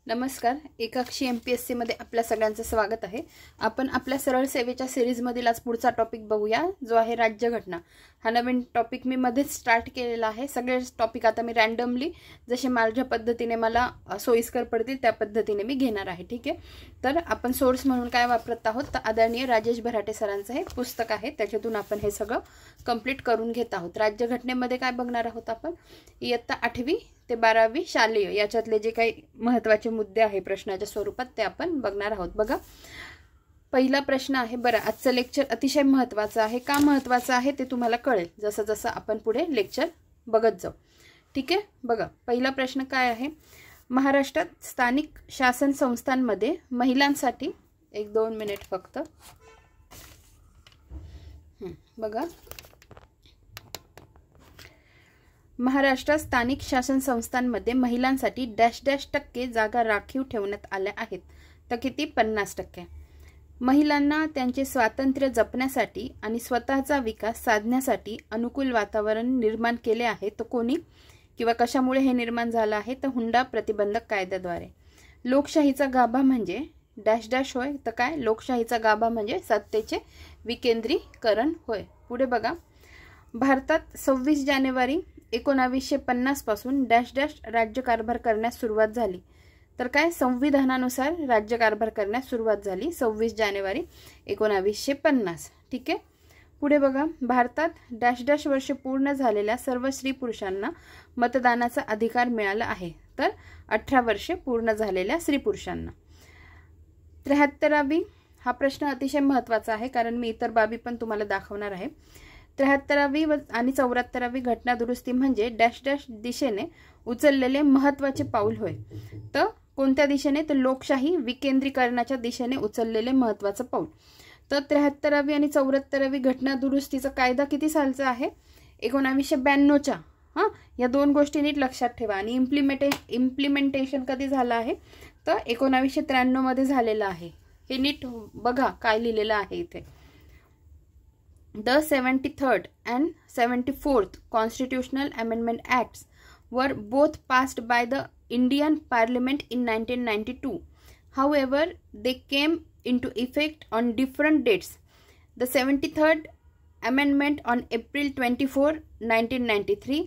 नमस्कार. एकाक्षी MPSC मध्ये आपल्या सगळ्यांचं स्वागत आहे. आपण आपल्या सरळ सेवेच्या सिरीजमधील आज पुढचा टॉपिक बघूया, जो आहे राज्यघटना. हा नवीन टॉपिक मी मध्येच स्टार्ट केलेला आहे. सगळे टॉपिक आता मी रँडमली जसे माझ्या पद्धतीने मला सोयीस्कर पडतील त्या पद्धतीने मी घेणार आहे. ठीक आहे. तर आपण सोर्स म्हणून काय वापरत आहोत, तर आदरणीय राजेश भराटे सरांचं हे पुस्तक आहे, त्याच्यातून आपण हे सगळं कंप्लीट करून घेत आहोत. राज्यघटनेमध्ये काय बघणार आहोत आपण, इयत्ता 8वी ते 12वी शालेय याच्यातले जे काही महत्त्वाचे मुद्दे आहे प्रश्नाच्या स्वरूपात ते आपण बघणार आहोत. बघा, पहिला प्रश्न आहे. बरं, आजचं लेक्चर अतिशय महत्त्वाचं आहे. का महत्त्वाचं आहे ते तुम्हाला कळेल जसं जसं आपण पुढे लेक्चर बघत जाऊ. ठीक आहे. बघा, पहिला प्रश्न काय आहे. महाराष्ट्रात स्थानिक शासन संस्थांमध्ये महिलांसाठी 1-2 मिनिट फक्त. बघा, महाराष्ट्रात स्थानिक शासन संस्थांमध्ये महिलांसाठी -% जागा राखीव ठेवण्यात आल्या आहेत. तर किती? 50%. महिलांना त्यांचे स्वातंत्र्य जपण्यासाठी आणि स्वतःचा विकास साधण्यासाठी अनुकूल वातावरण निर्माण केले आहे. तर कोणी किंवा कशामुळे हे निर्माण झालं आहे, तर हुंडा प्रतिबंधक कायद्याद्वारे. लोकशाहीचा गाभा म्हणजे -- होय. तर काय? लोकशाहीचा गाभा म्हणजे सत्तेचे विकेंद्रीकरण होय. पुढे बघा, भारतात 26 जानेवारी 1950 पासून -- राज्यकारभार करण्यास सुरुवात झाली. तर काय? संविधानानुसार राज्यकारभार करण्यास सुरुवात झाली 26 जानेवारी 1950. ठीक आहे. पुढे बघा, भारतात -- वर्षे पूर्ण झालेल्या सर्व स्त्री पुरुषांना मतदानाचा अधिकार मिळाला आहे. तर 18 वर्षे पूर्ण झालेल्या स्त्री पुरुषांना. 73वी हा प्रश्न अतिशय महत्त्वाचा आहे, कारण मी इतर बाबी पण तुम्हाला दाखवणार आहे. 73वी आणि 74वी घटना दुरुस्ती म्हणजे -- दिशेने उचललेले महत्त्वाचे पाऊल होय. तर कोणत्या दिशेने? तर लोकशाही विकेंद्रीकरणाच्या दिशेने उचललेले महत्त्वाचं पाऊल. तर 73वी आणि 74वी घटना दुरुस्तीचा कायदा किती सालचा आहे? 1992च्या. या दोन गोष्टी नीट लक्षात ठेवा. आणि इम्प्लिमेंटेशन कधी झालं आहे? तर 1993 मध्ये झालेलं आहे. हे नीट बघा काय लिहिलेलं आहे इथे. The 73rd and 74th Constitutional Amendment Acts were both passed by the Indian Parliament in 1992. However, they came into effect on different dates. The 73rd Amendment on April 24, 1993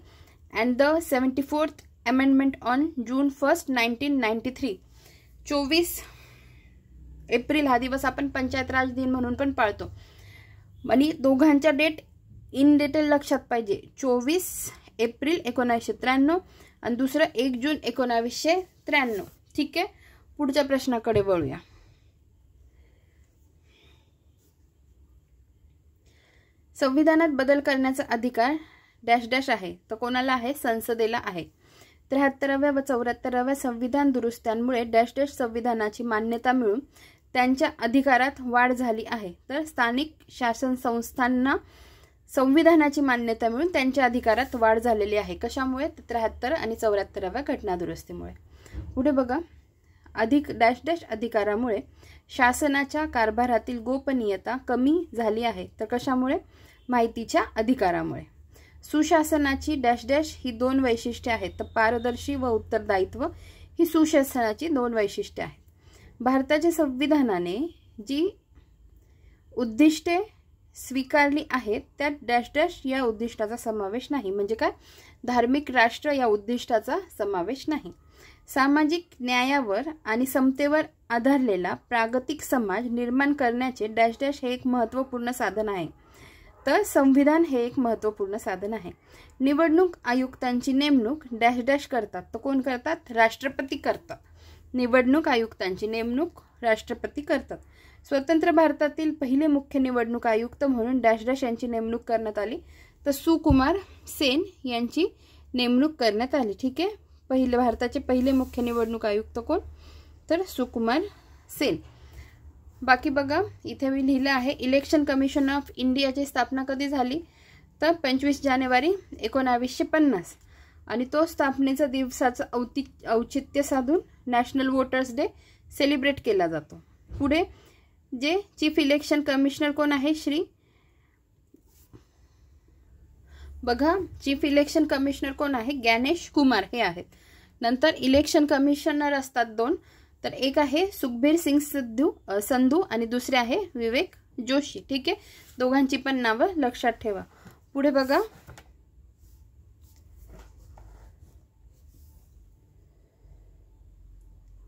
and the 74th Amendment on June 1st, 1993. 24 April हा दिवस आपण पंचायत राज दिन म्हणून पण पाळतो. आणि दोघांच्या date in detail लक्षात पाहिजे. 24 एप्रिल 1993 आणि दुसरं 1 जून 1993. ठीक आहे. पुढच्या प्रश्नाकडे वळूया. संविधानात बदल करण्याचा अधिकार -- आहे. तर कोणाला आहे? संसदेला आहे. 73व्या व 74व्या संविधान दुरुस्त्यांमुळे -- संविधानाची मान्यता मिळून त्यांच्या अधिकारात वाढ झाली आहे. तर स्थानिक शासन संस्थांना संविधानाची मान्यता मिळून त्यांच्या अधिकारात वाढ झालेली आहे. कशामुळे? 73 आणि 74व्या घटना दुरुस्तीमुळे. पुढे बघा, -- अधिकारामुळे शासनाच्या कारभारातील गोपनीयता कमी झाली आहे. तर कशामुळे? माहितीच्या अधिकारामुळे. सुशासनाची -- ही 2 वैशिष्ट्ये आहेत. तर पारदर्शी व उत्तरदायित्व ही सुशासनाची 2 वैशिष्ट्ये आहेत. भारताच्या संविधानाने जी उद्दिष्टे स्वीकारली आहेत त्यात -- या उद्दिष्टाचा समावेश नाही. म्हणजे काय? धार्मिक राष्ट्र या उद्दिष्टाचा समावेश नाही. सामाजिक न्यायावर आणि समतेवर आधारलेला प्रागतिक समाज निर्माण करण्याचे -- हे एक महत्त्वपूर्ण साधन आहे. तर संविधान हे एक महत्त्वपूर्ण साधन आहे. निवडणूक आयुक्तांची नेमणूक -- करतात. तर कोण करतात? राष्ट्रपती करतात. निवडणूक आयुक्तांची नेमणूक राष्ट्रपती करतात. स्वतंत्र भारतातील पहिले मुख्य निवडणूक आयुक्त म्हणून -- यांची नेमणूक करण्यात आली. तर सुकुमार सेन यांची नेमणूक करण्यात आली. ठीक आहे. भारताचे पहिले मुख्य निवडणूक आयुक्त कोण? तर सुकुमार सेन. बाकी बघा, इथे मी लिहिलं आहे इलेक्शन कमिशन ऑफ इंडियाची स्थापना कधी झाली? तर 25 जानेवारी 1950. आणि तो स्थापनेचा दिवसाचं औचित्य साधून नॅशनल वोटर्स डे सेलिब्रेट केला जातो. पुढे जे चीफ इलेक्शन कमिशनर कोण आहे? बघा, चीफ इलेक्शन कमिशनर कोण आहे? ज्ञानेश कुमार हे आहेत. नंतर इलेक्शन कमिशनर असतात 2, तर एक आहे सुखबीर सिंग संधू आणि दुसरे आहे विवेक जोशी. ठीक आहे, दोघांची पण नावं लक्षात ठेवा. पुढे बघा,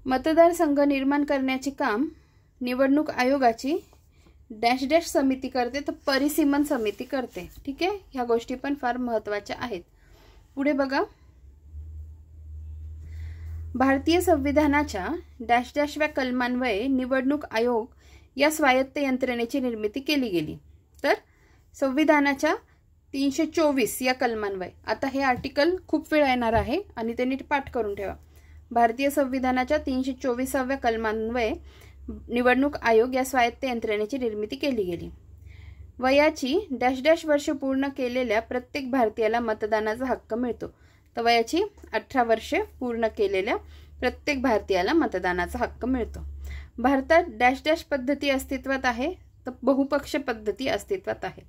मतदारसंघ निर्माण करण्याचे काम निवडणूक आयोगाची डॅश डॅश समिती करते, तर परिसीमन समिती करते. ठीक आहे, ह्या गोष्टी पण फार महत्त्वाच्या आहेत. पुढे बघा, भारतीय संविधानाच्या डॅश डॅशव्या कलमान्वये निवडणूक आयोग या स्वायत्त यंत्रणेची निर्मिती केली गेली. तर संविधानाच्या 324 या कलमान्वये, आता हे आर्टिकल खूप वेळा येणार आहे आणि ते नीट पाठ करून ठेवा. भारतीय संविधानाच्या 324व्या कलमान्वये निवडणूक आयोग या स्वायत्त यंत्रणेची निर्मिती केली गेली. वयाची डॅश डॅश वर्ष पूर्ण केलेल्या प्रत्येक भारतीयाला मतदानाचा हक्क मिळतो. तर वयाची 18 वर्षे पूर्ण केलेल्या प्रत्येक भारतीयाला मतदानाचा हक्क मिळतो. भारतात डॅश डॅश पद्धती अस्तित्वात आहे, तर बहुपक्ष पद्धती अस्तित्वात आहे.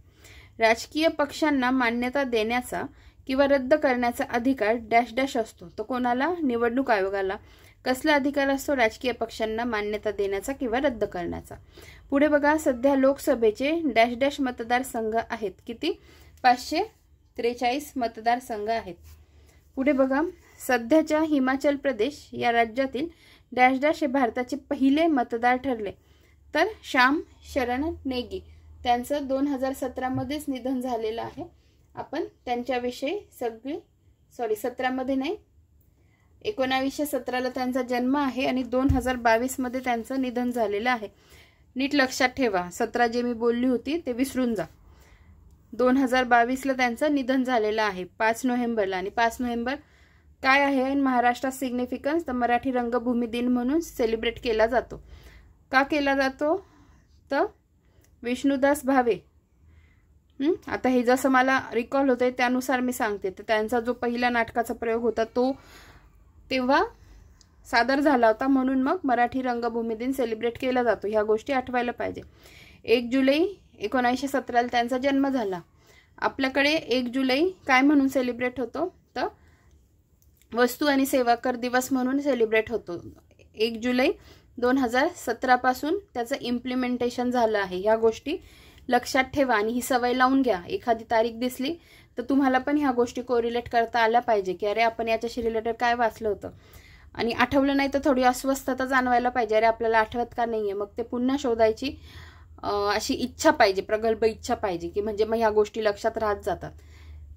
राजकीय पक्षांना मान्यता देण्याचा किंवा रद्द करण्याचा अधिकार डॅश डॅश असतो. तो कोणाला? निवडणूक आयोगाला. कसला अधिकार असतो? राजकीय पक्षांना मान्यता देण्याचा किंवा रद्द करण्याचा. पुढे बघा, सध्या लोकसभेचे डॅश डॅश मतदारसंघ आहेत. किती? 543 मतदारसंघ आहेत. पुढे बघा, सध्याच्या हिमाचल प्रदेश या राज्यातील डॅश डॅश हे भारताचे पहिले मतदार ठरले. तर श्याम शरण नेगी, त्यांचं 2017 मध्येच निधन झालेलं आहे. आपण त्यांच्याविषयी 17 मध्ये नाही, 1917ला त्यांचा जन्म आहे आणि 2022 मध्ये त्यांचं निधन झालेलं आहे. नीट लक्षात ठेवा, 17 जे मी बोलली होती ते विसरून जा. 2022ला त्यांचं निधन झालेलं आहे 5 नोव्हेंबरला. आणि 5 नोव्हेंबर काय आहे महाराष्ट्रात सिग्निफिकन्स? तर मराठी रंगभूमी दिन म्हणून सेलिब्रेट केला जातो. का केला जातो? तर विष्णुदास भावे, आता हे जसं मला रिकॉल होतंय त्यानुसार मी सांगते, तर त्यांचा जो पहिला नाटकाचा प्रयोग होता तो तेव्हा सादर झाला होता, म्हणून मग मराठी रंगभूमी दिन सेलिब्रेट केला जातो. ह्या गोष्टी आठवायला पाहिजे. 1 जुलै 1917ला त्यांचा जन्म झाला. आपल्याकडे 1 जुलै काय म्हणून सेलिब्रेट होतो? तर वस्तू आणि सेवा कर दिवस म्हणून सेलिब्रेट होतो. 1 जुलै 2017 पासून त्याचं इम्प्लिमेंटेशन झालं आहे. ह्या गोष्टी लक्षात ठेवा आणि ही सवय लावून घ्या. एखादी तारीख दिसली तर तुम्हाला पण ह्या गोष्टी कोरिलेट करता आल्या पाहिजे की अरे आपण याच्याशी रिलेटेड काय वाचलं होतं. आणि आठवलं नाही तर थोडी अस्वस्थता जाणवायला पाहिजे, अरे आपल्याला आठवत का नाहीये. मग ते पुन्हा शोधायची अशी इच्छा पाहिजे, प्रगल्भ इच्छा पाहिजे की म्हणजे मग ह्या गोष्टी लक्षात राहत जातात.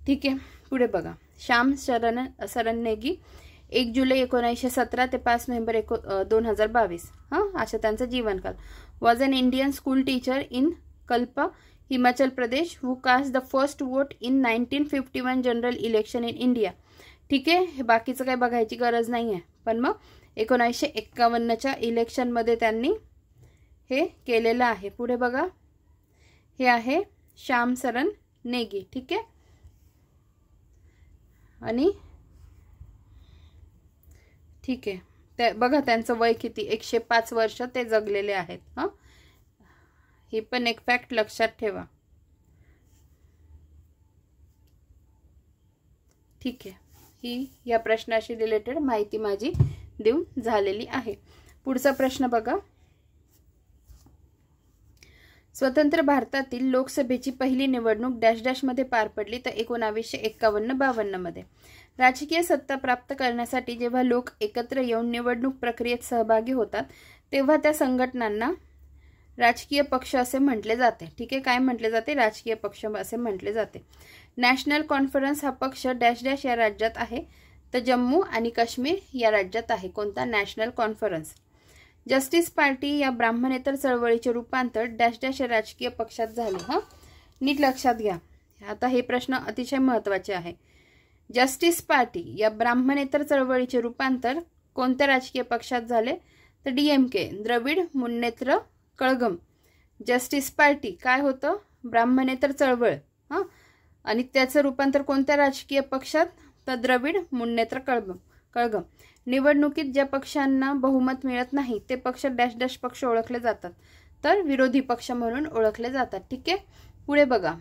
ठीक आहे, पुढे बघा, श्याम शरण नेगी 1 जुलै 1917 ते 5 नोव्हेंबर 2022 अशा त्यांचा जीवनकाल. Was an Indian school teacher in Kalpa, Himachal Pradesh, who cast the first vote in 1951 general election in India. ठीक आहे, हे बाकीचं काही बघायची गरज नाही आहे, पण मग 1951च्या इलेक्शनमध्ये त्यांनी हे केलेलं आहे. पुढे बघा, हे आहे श्याम शरण नेगी. ठीक आहे, आणि ठीक आहे, ते बघा त्यांचं वय किती, 105 वर्ष ते जगलेले आहेत. ही पण एक फॅक्ट लक्षात ठेवा. ठीक आहे, ही या प्रश्नाशी रिलेटेड माहिती माझी देऊन झालेली आहे. पुढचा प्रश्न बघा, स्वतंत्र भारतातील लोकसभेची पहिली निवडणूक डॅश डॅश मध्ये पार पडली तर 1951-52 मध्ये. राजकीय सत्ता प्राप्त करण्यासाठी जेव्हा लोक एकत्र येऊन निवडणूक प्रक्रियेत सहभागी होतात तेव्हा त्या संघटनांना राजकीय पक्ष असे म्हटले जाते. ठीक आहे, काय म्हटले जाते? राजकीय पक्ष असे म्हटले जाते. नॅशनल कॉन्फरन्स हा पक्ष डॅश डॅश या राज्यात आहे, तर जम्मू आणि काश्मीर या राज्यात आहे. कोणता? National conference. जस्टिस पार्टी या ब्राह्मणेतर चळवळीचे रूपांतर डॅश डॅश या राजकीय पक्षात झाले. नीट लक्षात घ्या, आता हे प्रश्न अतिशय महत्त्वाचे आहे. जस्टिस पार्टी या ब्राह्मणेतर चळवळीचे रूपांतर कोणत्या राजकीय पक्षात झाले? तर DMK, Dravida Munnetra Kazhagam. Justice party काय होतं? ब्राह्मणेतर चळवळ. आणि त्याचं रूपांतर कोणत्या राजकीय पक्षात? तर द्रविड मुन्नेत्र कळघम. निवडणुकीत ज्या पक्षांना बहुमत मिळत नाही ते पक्ष डॅश डॅश पक्ष ओळखले जातात, तर विरोधी पक्ष म्हणून ओळखले जातात. ठीक आहे, पुढे बघा,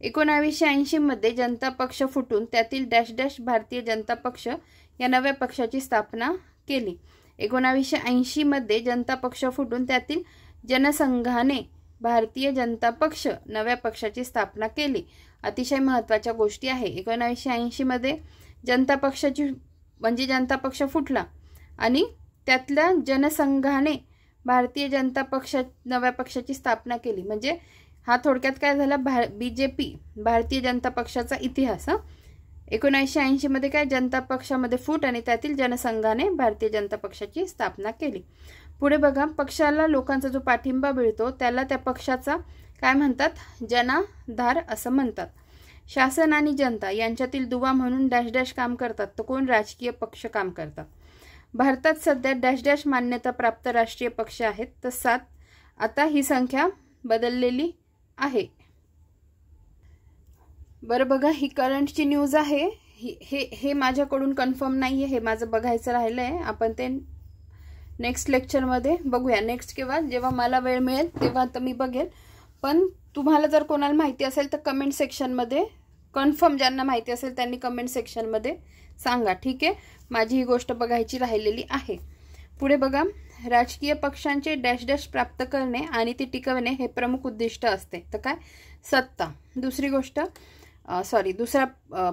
1980 मध्ये जनता पक्ष फुटून त्यातील डॅश डॅश भारतीय जनता पक्ष या नव्या पक्षाची स्थापना केली. 1980 मध्ये जनता पक्ष फुटून त्यातील जनसंघाने भारतीय जनता पक्ष नव्या पक्षाची स्थापना केली. अतिशय महत्त्वाच्या गोष्टी आहे. 1980 मध्ये जनता पक्षाची म्हणजे जनता पक्ष फुटला आणि त्यातल्या जनसंघाने भारतीय जनता पक्ष नव्या पक्षाची स्थापना केली. म्हणजे हा थोडक्यात काय झाला, BJP भारतीय जनता पक्षाचा इतिहास. 1980 मध्ये काय जनता पक्षामध्ये फूट आणि त्यातील जनसंघाने भारतीय जनता पक्षाची स्थापना केली. पुढे बघा, पक्षाला लोकांचा जो पाठिंबा मिळतो त्याला त्या पक्षाचा काय म्हणतात, जनाधार असं म्हणतात. शासन आणि जनता यांच्यातील दुवा म्हणून डॅश डॅश काम करतात तर कोण, राजकीय पक्ष काम करतात. भारतात सध्या डॅश डॅश मान्यता प्राप्त राष्ट्रीय पक्ष आहेत तर 7. आता ही संख्या बदललेली आहे. बरं बघा, ही करंटची न्यूज आहे. हे माझ्याकडून कन्फर्म नाही आहे, हे माझं बघायचं राहिलं आहे. आपण ते नेक्स्ट लेक्चरमध्ये बघूया. नेक्स्ट किंवा जेव्हा मला वेळ मिळेल तेव्हा तर मी बघेल. पण तुम्हाला जर कोणाला माहिती असेल तर कमेंट सेक्शनमध्ये कन्फर्म, ज्यांना माहिती असेल त्यांनी कमेंट सेक्शनमध्ये सांगा. ठीक आहे, माझी ही गोष्ट बघायची राहिलेली आहे. पुढे बघा, राजकीय पक्षांचे डॅश डॅश प्राप्त करणे आणि ती टिकवणे हे प्रमुख उद्दिष्ट असते. तर काय, सत्ता. दुसरी गोष्ट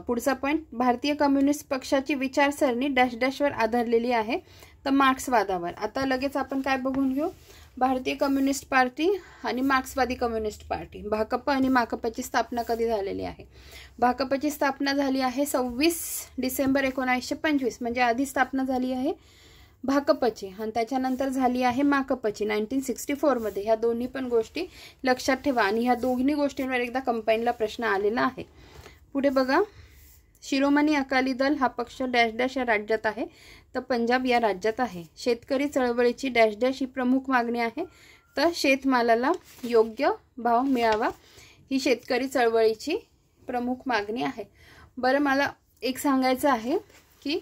पुढचा पॉईंट, भारतीय कम्युनिस्ट पक्षाची विचारसरणी डॅश डॅशवर आधारलेली आहे तर मार्क्सवादावर. आता लगेच आपण काय बघून घेऊ, भारतीय कम्युनिस्ट पार्टी आणि मार्क्सवादी कम्युनिस्ट पार्टी, भाकप आणि माकपची स्थापना कधी झालेली आहे. भाकपची स्थापना झाली आहे 26 डिसेंबर 1925, म्हणजे आधी स्थापना झाली आहे भाकपची आणि त्याच्यानंतर झाली आहे माकपची 1964 मध्ये. ह्या दोन्ही पण गोष्टी लक्षात ठेवा आणि ह्या दोन्ही गोष्टींवर एकदा कंपाईनला प्रश्न आलेला आहे. पुढे बघा, शिरोमणी अकाली दल हा पक्ष डॅश डॅश या राज्यात आहे तर पंजाब या राज्यात आहे. शेतकरी चळवळीची डॅश डॅश ही प्रमुख मागणी आहे तर शेतमालाला योग्य भाव मिळावा ही शेतकरी चळवळीची प्रमुख मागणी आहे. बरं, मला एक सांगायचं आहे की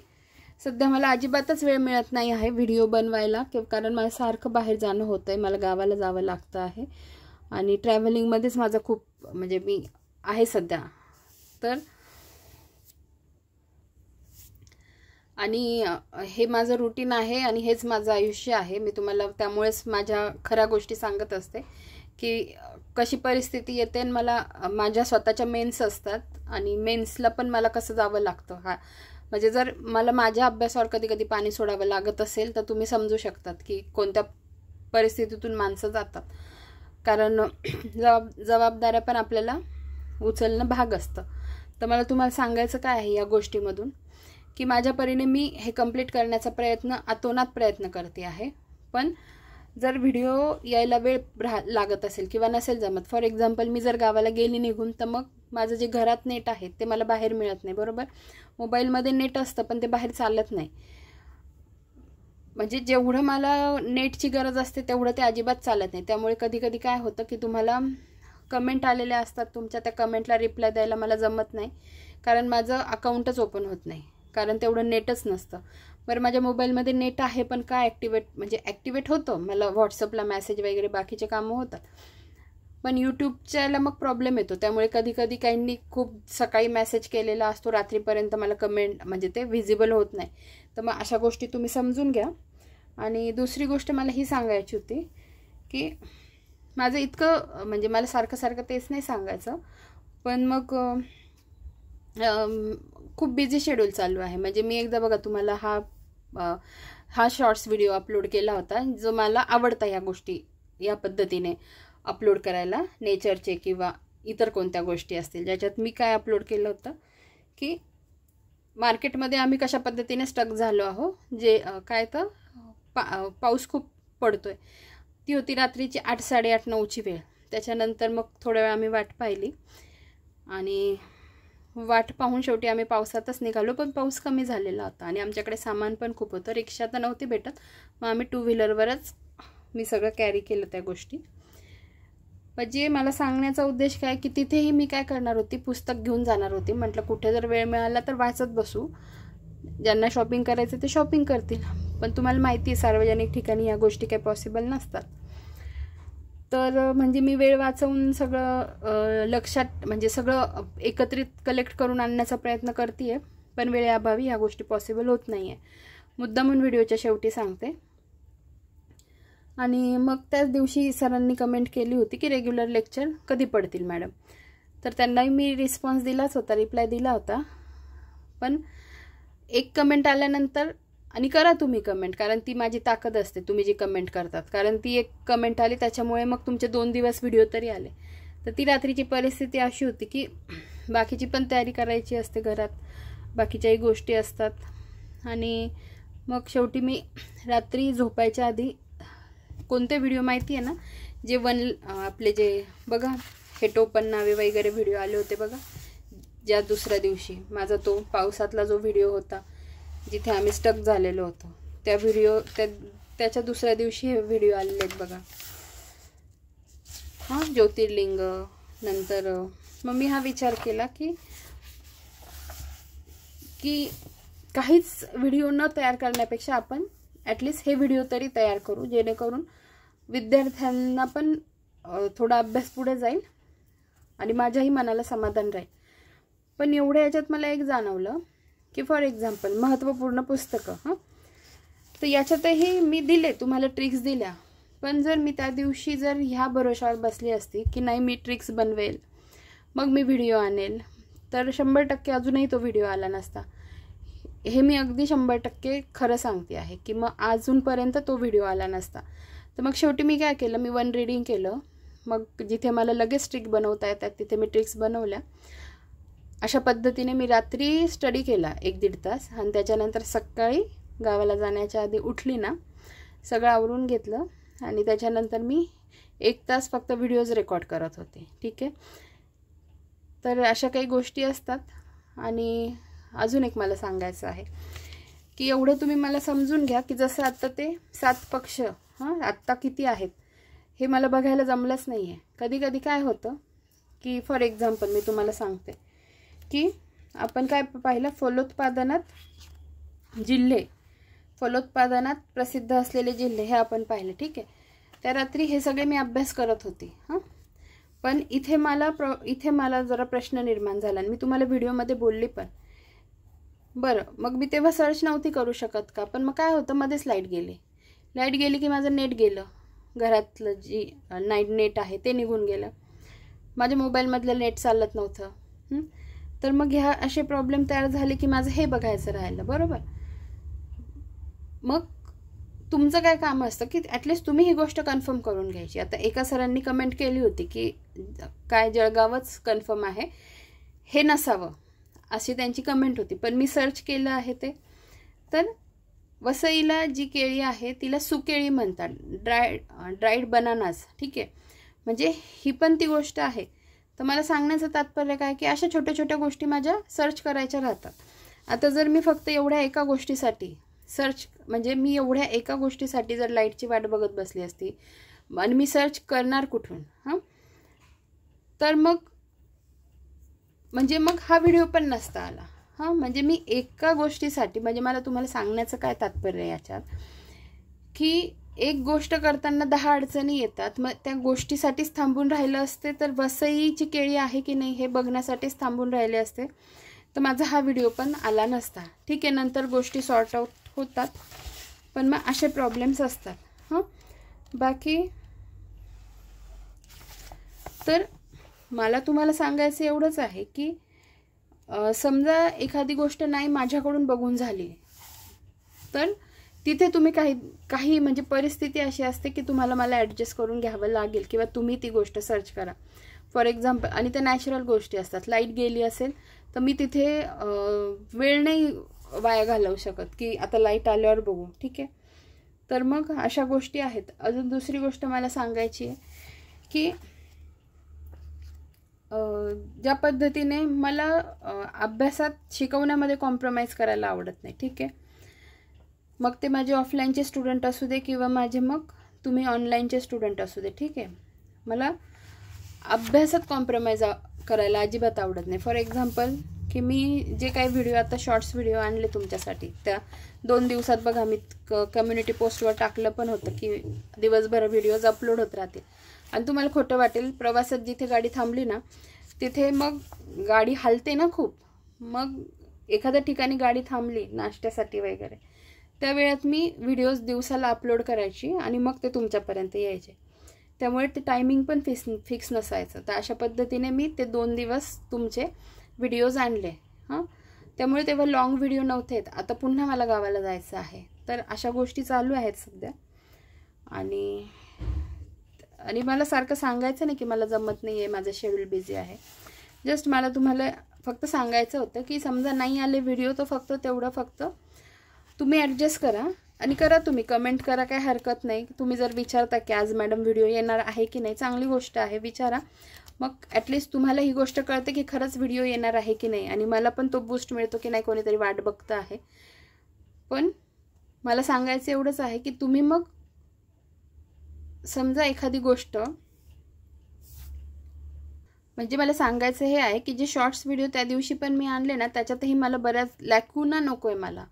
सध्या मला अजिबातच वेळ मिळत नाही आहे व्हिडिओ बनवायला, कारण मला सारखं बाहेर जाणं होतं आहे, मला गावाला जावं लागतं आहे आणि ट्रॅव्हलिंगमध्येच माझं खूप म्हणजे मी आहे सध्या. तर आणि हे माझं रुटीन आहे आणि हेच माझं आयुष्य आहे. मी तुम्हाला त्यामुळेच माझ्या खऱ्या गोष्टी सांगत असते की कशी परिस्थिती येते आणि मला माझ्या स्वतःच्या मेन्स असतात आणि मेन्सला पण मला कसं जावं लागतं. म्हणजे जर मला माझ्या अभ्यासावर कधी कधी पाणी सोडावं लागत असेल तर तुम्ही समजू शकतात की कोणत्या परिस्थितीतून माणसं जातात, कारण जबाबदाऱ्या पण आपल्याला उचलणं भाग असतं. तर मला तुम्हाला सांगायचं काय आहे या गोष्टीमधून की माझ्या परीने मी हे कंप्लीट करण्याचा अतोनात प्रयत्न करते आहे. पण जर व्हिडिओ यायला वेळ लागत असेल किंवा नसेल जमत, फॉर एक्झाम्पल मी जर गावाला गेली निघून तर मग माझं जे घरात नेट आहे ते मला बाहेर मिळत नाही. बरोबर, मोबाईलमध्ये नेट असतं पण ते बाहेर चालत नाही. म्हणजे जेवढं मला नेटची गरज असते तेवढं ते अजिबात चालत नाही. त्यामुळे कधी कधी काय होतं की तुम्हाला कमेंट आलेल्या असतात, तुमच्या त्या कमेंटला रिप्लाय द्यायला मला जमत नाही कारण माझं अकाउंटच ओपन होत नाही, कारण तेवढं नेटच नसतं. बरं, माझ्या मोबाईलमध्ये नेट आहे पण काय ॲक्टिवेट होतं, मला व्हॉट्सअपला मेसेज वगैरे बाकीचे कामं होतात. पण यूट्यूबच्याला मग प्रॉब्लेम येतो. त्यामुळे कधी कधी काहींनी खूप सकाळी मेसेज केलेला असतो, रात्रीपर्यंत मला कमेंट म्हणजे ते व्हिजिबल होत नाही. तर मग अशा गोष्टी तुम्ही समजून घ्या. आणि दुसरी गोष्ट मला ही सांगायची होती की माझं इतकं म्हणजे मला सारखं सारखं तेच नाही सांगायचं, पण मग खूप बिझी शेड्यूल चालू आहे. म्हणजे मी एकदा बघा तुम्हाला हा शॉर्ट्स व्हिडिओ अपलोड केला होता जो मला आवडता ह्या गोष्टी या पद्धतीने अपलोड करायला, नेचरचे किंवा इतर कोणत्या गोष्टी असतील, ज्याच्यात मी काय अपलोड केलं होतं की मार्केटमध्ये आम्ही कशा पद्धतीने स्टक झालो आहो, जे काय तर पाऊस खूप पडतोय. ती होती रात्रीची 8, 8:30, 9ची वेळ. त्याच्यानंतर मग थोड्या वेळ आम्ही वाट पाहिली आणि वाट पाहून शेवटी आम्ही पावसातच निघालो. पण पाऊस कमी झालेला होता आणि आमच्याकडे सामान पण खूप होतं, रिक्षा तर नव्हती भेटत, मग आम्ही 2 व्हीलरवरच मी सगळं कॅरी केलं त्या गोष्टी. म्हणजे मला सांगण्याचा उद्देश काय की तिथेही मी काय करणार होती, पुस्तक घेऊन जाणार होती. म्हटलं कुठे जर वेळ मिळाला तर वाचत बसू, ज्यांना शॉपिंग करायचं ते शॉपिंग करतील. पण तुम्हाला माहिती आहे सार्वजनिक ठिकाणी या गोष्टी काही पॉसिबल नसतात. तर म्हणजे मी वेळ वाचवून सगळं लक्षात म्हणजे सगळं एकत्रित कलेक्ट करून आणण्याचा प्रयत्न करते, पण वेळेअभावी ह्या गोष्टी पॉसिबल होत नाही आहे. मुद्दामून व्हिडिओच्या शेवटी सांगते. आणि मग त्याच दिवशी सरांनी कमेंट केली होती की रेग्युलर लेक्चर कधी पडतील मॅडम. तर त्यांनाही मी रिस्पॉन्स दिलाच होता, रिप्लाय दिला होता. पण एक कमेंट आल्यानंतर, आणि करा तुम्ही कमेंट, कारण ती माझी ताकद असते तुम्ही जी कमेंट करतात. कारण ती एक कमेंट आली त्याच्यामुळे मग तुमचे 2 दिवस व्हिडिओ तरी आले. तर ती रात्रीची परिस्थिती अशी होती की बाकीची पण तयारी करायची असते घरात, बाकीच्याही गोष्टी असतात. आणि मग शेवटी मी रात्री झोपायच्या आधी कोणते व्हिडिओ माहिती आहे ना, जे आपले जे बघा हे टोपण नावे वगैरे व्हिडिओ आले होते बघा, ज्या दुसऱ्या दिवशी माझा तो पावसातला जो व्हिडिओ होता जिथे आम्ही स्टक झालेलो होतो, त्या व्हिडिओ त्याच्या दुसऱ्या दिवशी हे व्हिडिओ आलेले आहेत बघा. हां, ज्योतिर्लिंग. नंतर मग मी हा विचार केला की काहीच व्हिडिओ न तयार करण्यापेक्षा आपण ॲटलिस्ट हे व्हिडिओ तरी तयार करू, जेणेकरून विद्यार्थ्यांना पण थोडा अभ्यास पुढे जाईल आणि माझ्याही मनाला समाधान राहील. पण एवढ्या याच्यात मला एक जाणवलं की फॉर एक्झाम्पल महत्त्वपूर्ण पुस्तकं, तर याच्यातही मी दिले तुम्हाला ट्रिक्स दिल्या. पण जर मी त्या दिवशी जर ह्या भरोशावर बसली असती की नाही मी ट्रिक्स बनवेल, मग मी व्हिडिओ आणेल, तर 100% अजूनही तो व्हिडिओ आला नसता. हे मी अगदी 100% खरं सांगते आहे की मग अजूनपर्यंत तो व्हिडिओ आला नसता. तर मग शेवटी मी काय केलं, मी 1 रीडिंग केलं. मग जिथे मला लगेच ट्रिक बनवता येतात तिथे मी ट्रिक्स बनवल्या. अशा पद्धतीने मी रात्री स्टडी केला 1-1.5 तास, आणि त्याच्यानंतर सकाळी गावाला जाण्याच्या आधी उठली ना, सगळं आवरून घेतलं आणि त्याच्यानंतर मी 1 तास फक्त व्हिडिओज रेकॉर्ड करत होते. ठीक आहे. तर अशा काही गोष्टी असतात. आणि अजून एक मला सांगायचं आहे की एवढं तुम्ही मला समजून घ्या की जसं आत्ता ते 7 पक्ष आत्ता किती आहेत हे मला बघायला जमलंच नाही आहे. कधी कधी काय होतं की फॉर एक्झाम्पल मी तुम्हाला सांगते की आपण काय पाहिलं, फलोत्पादनात प्रसिद्ध असलेले जिल्हे हे आपण पाहिले. ठीक आहे. त्या रात्री हे सगळे मी अभ्यास करत होते. पण इथे मला जरा प्रश्न निर्माण झाला आणि मी तुम्हाला व्हिडिओमध्ये बोलली पण. बरं, मग मी तेव्हा सर्च नव्हती करू शकत का? पण मग काय होतं, मध्येच लाईट गेली की माझं नेट गेलं, घरातलं जी नाईट नेट आहे ते निघून गेलं, माझ्या मोबाईलमधलं नेट चालत नव्हतं. तर मग ह्या असे प्रॉब्लेम तयार झाले की माझं हे बघायचं राहिलं. बरोबर. मग तुमचं काय काम असतं की ॲटलिस्ट तुम्ही ही गोष्ट कन्फर्म करून घ्यायची. आता एका सरांनी कमेंट केली होती की काय जळगावच कन्फर्म आहे, हे नसावं, अशी त्यांची कमेंट होती. पण मी सर्च केलं आहे ते, तर वसईला जी केळी आहे तिला सुकेळी म्हणतात, ड्राईड बनानाज. ठीक आहे. म्हणजे ही पण ती गोष्ट आहे. तर मला सांगण्याचं तात्पर्य काय की अशा छोट्या छोट्या गोष्टी माझ्या सर्च करायच्या राहतात. आता जर मी फक्त एवढ्या एका गोष्टीसाठी एवढ्या एका गोष्टीसाठी जर लाईटची वाट बघत बसली असती आणि मी सर्च करणार कुठून, तर मग हा व्हिडिओ पण नसता आला. म्हणजे मी एका गोष्टीसाठी, म्हणजे मला तुम्हाला सांगण्याचं काय तात्पर्य आहे याच्यात की एक गोष्ट करताना 10 अडचणी येतात. मग त्या गोष्टीसाठीच थांबून राहिलं असते तर वसईची केळी आहे की नाही हे बघण्यासाठीच थांबून राहिले असते, तर माझा हा व्हिडिओ पण आला नसता. ठीक आहे. नंतर गोष्टी सॉर्ट आउट होतात, पण मग असे प्रॉब्लेम्स असतात. बाकी तर मला तुम्हाला सांगायचं एवढंच आहे की समजा एखादी गोष्ट नाही माझ्याकडून बघून झाली, तर तिथे तुम्ही काही म्हणजे परिस्थिती अशी असते की तुम्हाला मला ॲडजस्ट करून घ्यावं लागेल किंवा तुम्ही ती गोष्ट सर्च करा. फॉर एक्झाम्पल, आणि त्या नॅचरल गोष्टी असतात. लाईट गेली असेल तर मी तिथे वेळ नाही वाया घालवू शकत की आता लाईट आल्यावर बघू. ठीक आहे. तर मग अशा गोष्टी आहेत. अजून दुसरी गोष्ट मला सांगायची आहे की ज्या पद्धतीने मला अभ्यासात शिकवण्यामध्ये कॉम्प्रोमाइज करायला आवडत नाही. ठीक आहे. मग ते माझे ऑफलाईनचे स्टुडंट असू दे किंवा माझे मग तुम्ही ऑनलाईनचे स्टुडंट असू दे. ठीक आहे. मला अभ्यासात कॉम्प्रोमाइज करायला अजिबात आवडत नाही. फॉर एक्झाम्पल की मी जे काही व्हिडिओ आता शॉर्ट्स व्हिडिओ आणले तुमच्यासाठी, त्या 2 दिवसात बघा मी कम्युनिटी पोस्टवर टाकलं पण होतं की दिवसभर व्हिडिओज अपलोड होत राहतील. आणि तुम्हाला खोटं वाटेल, प्रवासात जिथे गाडी थांबली ना तिथे मग गाडी हलते ना खूप, मग एखाद्या ठिकाणी गाडी थांबली नाश्त्यासाठी वगैरे, त्या वेळात मी व्हिडिओज दिवसाला अपलोड करायची आणि मग ते तुमच्यापर्यंत यायचे. त्यामुळे ते टायमिंग पण फिक्स नसायचं. तर अशा पद्धतीने मी ते 2 दिवस तुमचे व्हिडिओज आणले. त्यामुळे तेव्हा लॉंग व्हिडिओ नव्हते. आता पुन्हा मला गावाला जायचं आहे, तर अशा गोष्टी चालू आहेत सध्या. आणि मला सारखं सांगायचं नाही की मला जमत नाही आहे, माझं शेड्यूल बिझी आहे. जस्ट मला तुम्हाला फक्त सांगायचं होतं की समजा नाही आले व्हिडिओ तर फक्त तुम्ही ॲडजस्ट करा आणि करा, तुम्ही कमेंट करा, काय हरकत नाही. तुम्ही जर विचारता की आज मॅडम व्हिडिओ येणार आहे की नाही, चांगली गोष्ट आहे, विचारा. मग ॲटलिस्ट तुम्हाला ही गोष्ट कळते की खरंच व्हिडिओ येणार आहे की नाही, आणि मला पण तो बूस्ट मिळतो की नाही कोणीतरी वाट बघतं आहे. पण मला सांगायचं एवढंच आहे की तुम्ही मग समजा एखादी गोष्ट, म्हणजे मला सांगायचं हे आहे की जे शॉर्ट्स व्हिडिओ त्या दिवशी पण मी आणले ना, त्याच्यातही मला बऱ्याच लॅकुना नको आहे.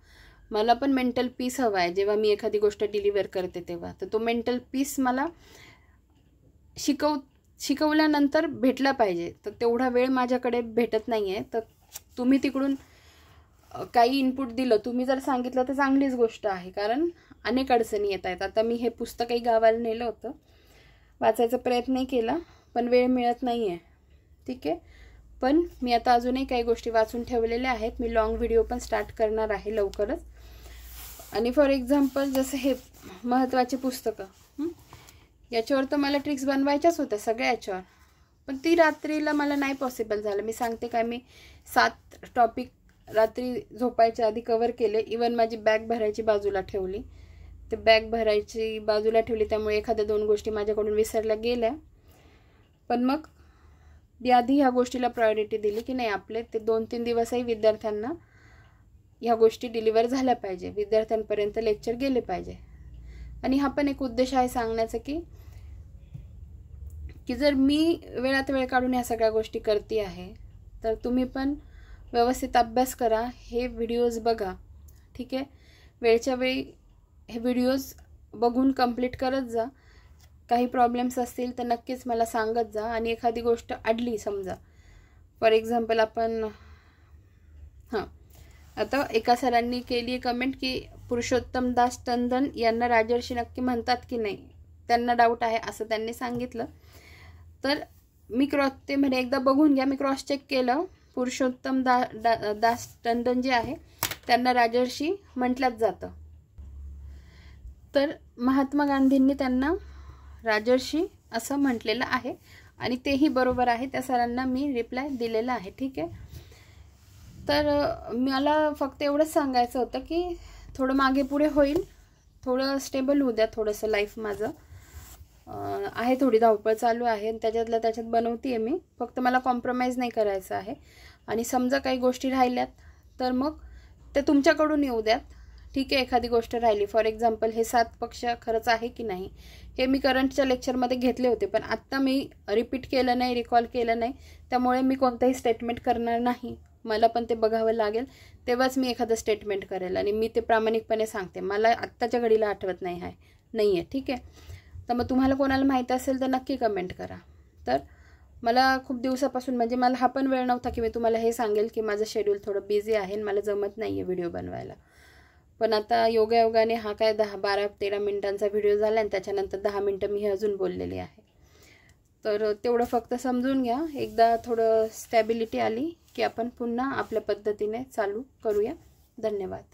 मला पण मेंटल पीस हवा आहे जेव्हा मी एखादी गोष्ट डिलिव्हर करते तेव्हा. तर तो मेंटल पीस मला शिकवल्यानंतर भेटला पाहिजे. तर तेवढा वेळ माझ्याकडे भेटत नाही आहे. तर तुम्ही तिकडून काही इनपुट दिलं, तुम्ही जर सांगितलं तर चांगलीच गोष्ट आहे, कारण अनेक अडचणी येत आहेत. आता मी हे पुस्तकही गावाला नेलं होतं, वाचायचा प्रयत्नही केला, पण वेळ मिळत नाही आहे. ठीक आहे, पण मी आता अजूनही काही गोष्टी वाचून ठेवलेल्या आहेत. मी लॉंग व्हिडिओ पण स्टार्ट करणार आहे लवकरच. आणि फॉर एक्झाम्पल जसं हे महत्त्वाची पुस्तकं, याच्यावर तर मला ट्रिक्स बनवायच्याच होत्या सगळ्या याच्यावर, पण ती रात्रीला मला नाही पॉसिबल झालं. मी सांगते काय, मी 7 टॉपिक रात्री झोपायच्या आधी कवर केले. इवन माझी बॅग भरायची बाजूला ठेवली, ते बॅग भरायची बाजूला ठेवली, त्यामुळे एखाद्या 2 गोष्टी माझ्याकडून विसरल्या गेल्या. पण मग मी आधी ह्या गोष्टीला प्रायोरिटी दिली की नाही, आपले ते 2-3 दिवसही विद्यार्थ्यांना ह्या गोष्टी डिलिव्हर झाल्या पाहिजे, विद्यार्थ्यांपर्यंत लेक्चर गेले पाहिजे. आणि हा पण एक उद्देश आहे सांगण्याचा की जर मी वेळात वेळ काढून ह्या सगळ्या गोष्टी करते आहे, तर तुम्ही पण व्यवस्थित अभ्यास करा, हे व्हिडिओज बघा. ठीक आहे, वेळच्या वेळी हे व्हिडिओज बघून कंप्लीट करत जा. काही प्रॉब्लेम्स असतील तर नक्कीच मला सांगत जा. आणि एखादी गोष्ट अडली, समजा फॉर एक्झाम्पल आपण आता एका सरांनी केली आहे कमेंट की पुरुषोत्तम दास टंडन यांना राजर्षी नक्की म्हणतात की नाही, त्यांना डाऊट आहे असं त्यांनी सांगितलं. तर मी ते म्हणे एकदा बघून घ्या, मी क्रॉस चेक केलं, पुरुषोत्तम दास टंडन जे आहे त्यांना राजर्षी म्हटलंच जातं. तर महात्मा गांधींनी त्यांना राजर्षी असं म्हटलेलं आहे आणि तेही बरोबर आहे. त्या सरांना मी रिप्लाय दिलेला आहे. ठीक आहे, तर मला फक्त एवढंच सांगायचं होतं की थोडं मागे पुढे होईल, थोडं स्टेबल होऊ द्या थोडंसं. लाईफ माझं आहे, थोडी धावपळ चालू आहे आणि त्याच्यात बनवते आहे मी. फक्त मला कॉम्प्रोमाइज नाही करायचं आहे. आणि समजा काही गोष्टी राहिल्यात तर मग ते तुमच्याकडून येऊ द्यात. ठीक आहे, एखादी गोष्ट राहिली, फॉर एक्झाम्पल हे 7 पक्ष खरंच आहे की नाही, हे मी करंटच्या लेक्चरमध्ये घेतले होते, पण आत्ता मी रिपीट केलं नाही, रिकॉल केलं नाही, त्यामुळे मी कोणतंही स्टेटमेंट करणार नाही. मला पण ते बघावं लागेल, तेव्हाच मी एखादं स्टेटमेंट करेल. आणि मी ते प्रामाणिकपणे सांगते, मला आत्ताच्या घडीला आठवत नाही आहे. ठीक आहे, तर मग तुम्हाला कोणाला माहीत असेल तर नक्की कमेंट करा. तर मला खूप दिवसापासून, म्हणजे मला हा पण वेळ नव्हता की मी तुम्हाला हे सांगेल की माझं शेड्यूल थोडं बिझी आहे आणि मला जमत नाही आहे व्हिडिओ बनवायला. पण आता योगायोगाने हा काय 12-13 मिनिटांचा व्हिडिओ झाला आणि त्याच्यानंतर 10 मिनटं मी अजून बोललेली आहे. तर तेवढं फक्त समजून घ्या. एकदा थोडं स्टॅबिलिटी आली की आपण पुन्हा आपल्या पद्धतीने चालू करूया. धन्यवाद.